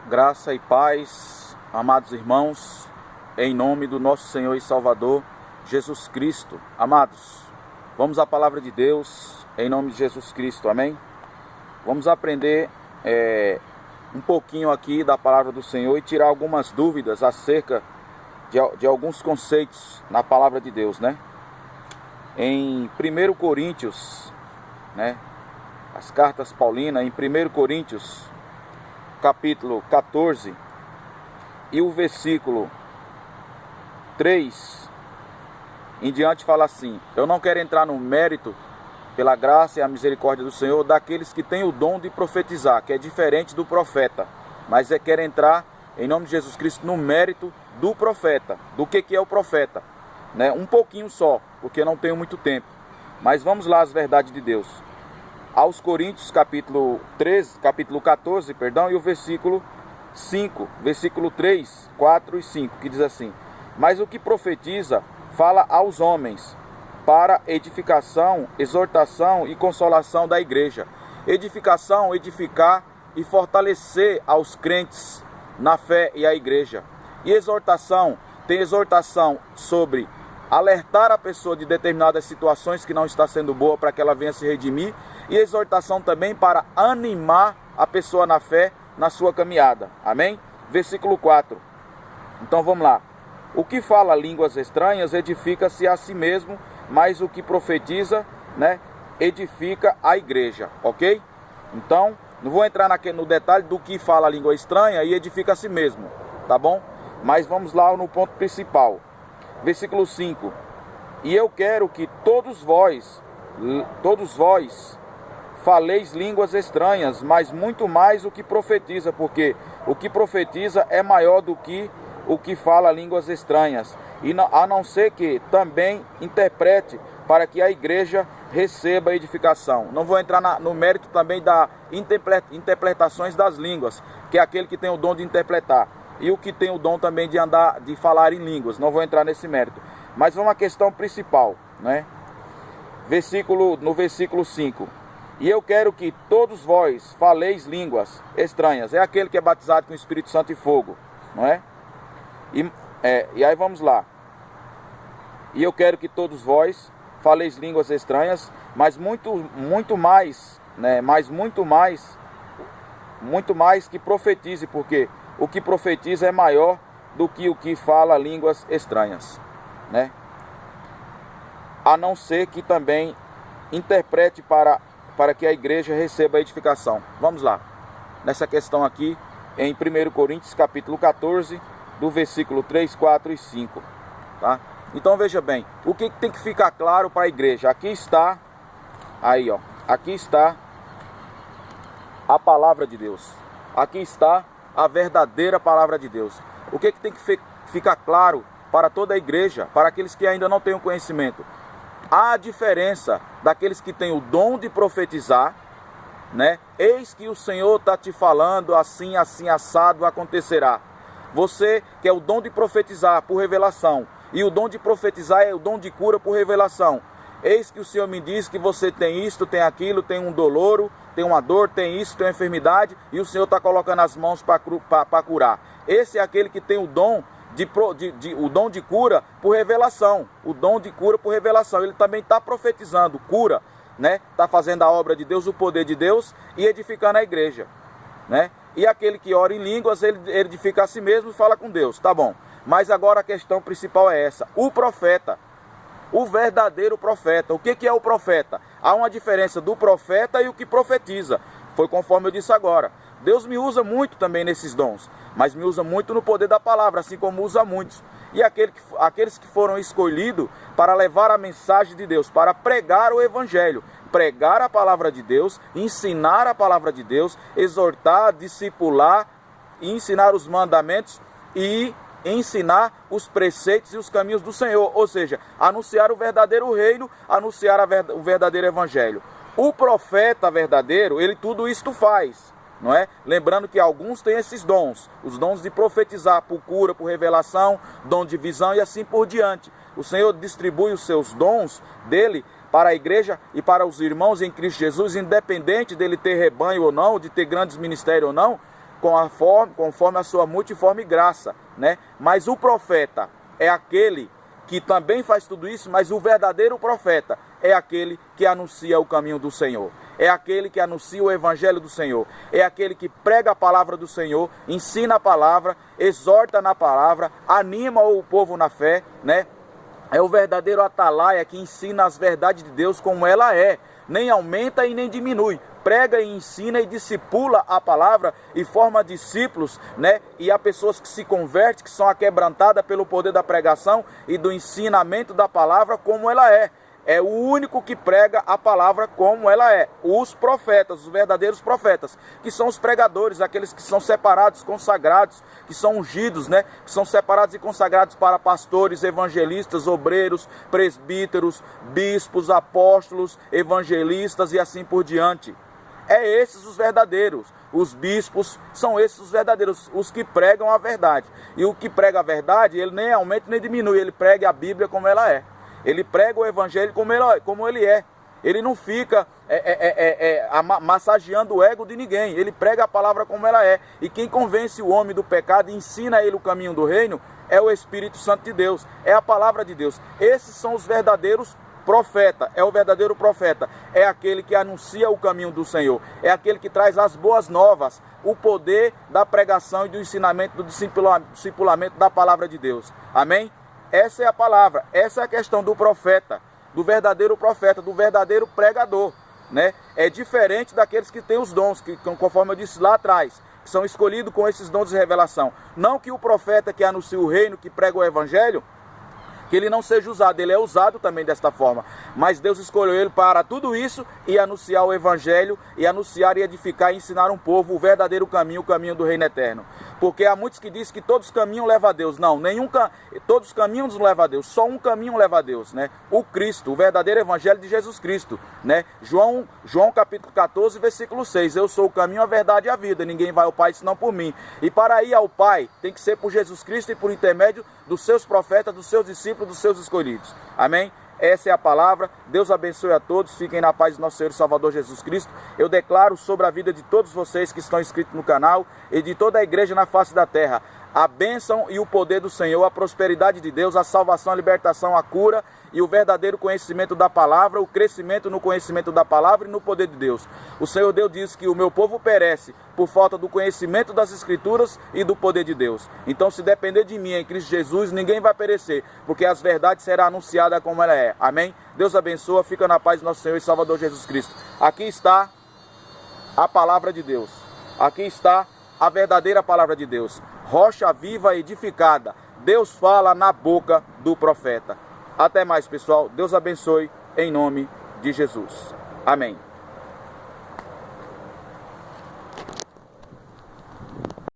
Graça e paz, amados irmãos, em nome do nosso Senhor e Salvador, Jesus Cristo. Amados, vamos à palavra de Deus, em nome de Jesus Cristo, amém? Vamos aprender um pouquinho aqui da palavra do Senhor e tirar algumas dúvidas acerca de alguns conceitos na palavra de Deus, né? Em 1 Coríntios, né? As cartas paulinas, em 1 Coríntios, capítulo 14, e o versículo 3 em diante fala assim: eu não quero entrar no mérito, pela graça e a misericórdia do Senhor, daqueles que têm o dom de profetizar, que é diferente do profeta, mas quero entrar, em nome de Jesus Cristo, no mérito do profeta. Do que é o profeta, né? Um pouquinho só, porque não tenho muito tempo, mas vamos lá às verdades de Deus. Aos Coríntios, capítulo 14, e o versículo 5, versículo 3, 4 e 5, que diz assim: mas o que profetiza fala aos homens, para edificação, exortação e consolação da igreja. Edificação, edificar e fortalecer aos crentes na fé e a igreja. E exortação, tem exortação sobre alertar a pessoa de determinadas situações que não está sendo boa para que ela venha se redimir. E exortação também para animar a pessoa na fé, na sua caminhada. Amém? Versículo 4. Então vamos lá. O que fala línguas estranhas edifica-se a si mesmo, mas o que profetiza, né, edifica a igreja. Ok? Então, não vou entrar no detalhe do que fala língua estranha e edifica a si mesmo. Tá bom? Mas vamos lá no ponto principal. Versículo 5. E eu quero que todos vós faleis línguas estranhas, mas muito mais o que profetiza, porque o que profetiza é maior do que o que fala línguas estranhas, e a não ser que também interprete, para que a igreja receba edificação. Não vou entrar no mérito também da interpretações das línguas, que é aquele que tem o dom de interpretar, e o que tem o dom também de falar em línguas. Não vou entrar nesse mérito, mas vamos à questão principal, né? No versículo 5. E eu quero que todos vós faleis línguas estranhas. É aquele que é batizado com o Espírito Santo e fogo, não é? E aí vamos lá. E eu quero que todos vós faleis línguas estranhas, mas muito mais, né? Mas muito mais que profetize, porque o que profetiza é maior do que o que fala línguas estranhas, né? A não ser que também interprete para que a igreja receba a edificação. Vamos lá, nessa questão aqui, em 1 Coríntios, capítulo 14, do versículo 3, 4 e 5. Tá? Então veja bem, o que tem que ficar claro para a igreja? Aqui está, aí ó, aqui está a palavra de Deus. Aqui está a verdadeira palavra de Deus. O que tem que ficar claro para toda a igreja, para aqueles que ainda não têm o conhecimento? Há a diferença daqueles que têm o dom de profetizar, né? Eis que o Senhor está te falando, assim, assim, assado acontecerá. Você que é o dom de profetizar por revelação, e o dom de profetizar é o dom de cura por revelação. Eis que o Senhor me diz que você tem isto, tem aquilo, tem um doloro, tem uma dor, tem isso, tem uma enfermidade, e o Senhor está colocando as mãos para curar. Esse é aquele que tem o dom o dom de cura por revelação. O dom de cura por revelação. Ele também está profetizando cura, né? Está fazendo a obra de Deus, o poder de Deus, e edificando a igreja, né? E aquele que ora em línguas, ele edifica a si mesmo e fala com Deus. Tá bom. Mas agora a questão principal é essa. O profeta, o verdadeiro profeta. O que é o profeta? Há uma diferença do profeta e o que profetiza. Foi conforme eu disse agora. Deus me usa muito também nesses dons, mas me usa muito no poder da palavra, assim como usa muitos. E aqueles que foram escolhidos para levar a mensagem de Deus, para pregar o evangelho, pregar a palavra de Deus, ensinar a palavra de Deus, exortar, discipular, ensinar os mandamentos e ensinar os preceitos e os caminhos do Senhor. Ou seja, anunciar o verdadeiro reino, anunciar o verdadeiro evangelho. O profeta verdadeiro, ele tudo isto faz. Não é? Lembrando que alguns têm esses dons, os dons de profetizar por cura, por revelação, dom de visão e assim por diante. O Senhor distribui os seus dons dele para a igreja e para os irmãos em Cristo Jesus, independente dele ter rebanho ou não, de ter grandes ministérios ou não. conforme a sua multiforme graça, né? Mas o profeta é aquele que também faz tudo isso, mas o verdadeiro profeta é aquele que anuncia o caminho do Senhor. É aquele que anuncia o evangelho do Senhor. É aquele que prega a palavra do Senhor, ensina a palavra, exorta na palavra, anima o povo na fé, né? É o verdadeiro atalaia que ensina as verdades de Deus como ela é. Nem aumenta e nem diminui. Prega e ensina e discipula a palavra e forma discípulos, né? E há pessoas que se convertem, que são aquebrantadas pelo poder da pregação e do ensinamento da palavra como ela é. É o único que prega a palavra como ela é. Os profetas, os verdadeiros profetas, que são os pregadores, aqueles que são separados, consagrados, que são ungidos, né? Que são separados e consagrados para pastores, evangelistas, obreiros, presbíteros, bispos, apóstolos, evangelistas e assim por diante. É esses os verdadeiros. Os bispos são esses os verdadeiros, os que pregam a verdade. E o que prega a verdade, ele nem aumenta nem diminui, ele prega a Bíblia como ela é. Ele prega o evangelho como ele é. Ele não fica massageando o ego de ninguém. Ele prega a palavra como ela é. E quem convence o homem do pecado e ensina a ele o caminho do reino é o Espírito Santo de Deus. É a palavra de Deus. Esses são os verdadeiros profetas. É o verdadeiro profeta. É aquele que anuncia o caminho do Senhor. É aquele que traz as boas novas. O poder da pregação e do ensinamento, do discipulamento da palavra de Deus. Amém? Essa é a palavra, essa é a questão do profeta, do verdadeiro profeta, do verdadeiro pregador, né? É diferente daqueles que têm os dons, que conforme eu disse lá atrás, que são escolhidos com esses dons de revelação. Não que o profeta que anuncia o reino, que prega o evangelho, que ele não seja usado, ele é usado também desta forma. Mas Deus escolheu ele para tudo isso e anunciar o evangelho, e anunciar e edificar e ensinar um povo o verdadeiro caminho, o caminho do reino eterno. Porque há muitos que dizem que todos os caminhos levam a Deus. Não, todos os caminhos não levam a Deus, só um caminho leva a Deus, né? O Cristo, o verdadeiro evangelho de Jesus Cristo, né? João capítulo 14, versículo 6. Eu sou o caminho, a verdade e a vida. Ninguém vai ao Pai senão por mim. E para ir ao Pai, tem que ser por Jesus Cristo e por intermédio dos seus profetas, dos seus discípulos, dos seus escolhidos. Amém? Essa é a palavra. Deus abençoe a todos. Fiquem na paz do nosso Senhor e Salvador Jesus Cristo. Eu declaro sobre a vida de todos vocês que estão inscritos no canal e de toda a igreja na face da terra a bênção e o poder do Senhor, a prosperidade de Deus, a salvação, a libertação, a cura e o verdadeiro conhecimento da palavra, o crescimento no conhecimento da palavra e no poder de Deus. O Senhor Deus diz que o meu povo perece por falta do conhecimento das Escrituras e do poder de Deus. Então, se depender de mim em Cristo Jesus, ninguém vai perecer, porque as verdades serão anunciadas como ela é. Amém? Deus abençoa, fica na paz do nosso Senhor e Salvador Jesus Cristo. Aqui está a palavra de Deus. Aqui está a verdadeira palavra de Deus. Rocha viva edificada. Deus fala na boca do profeta. Até mais, pessoal. Deus abençoe em nome de Jesus. Amém.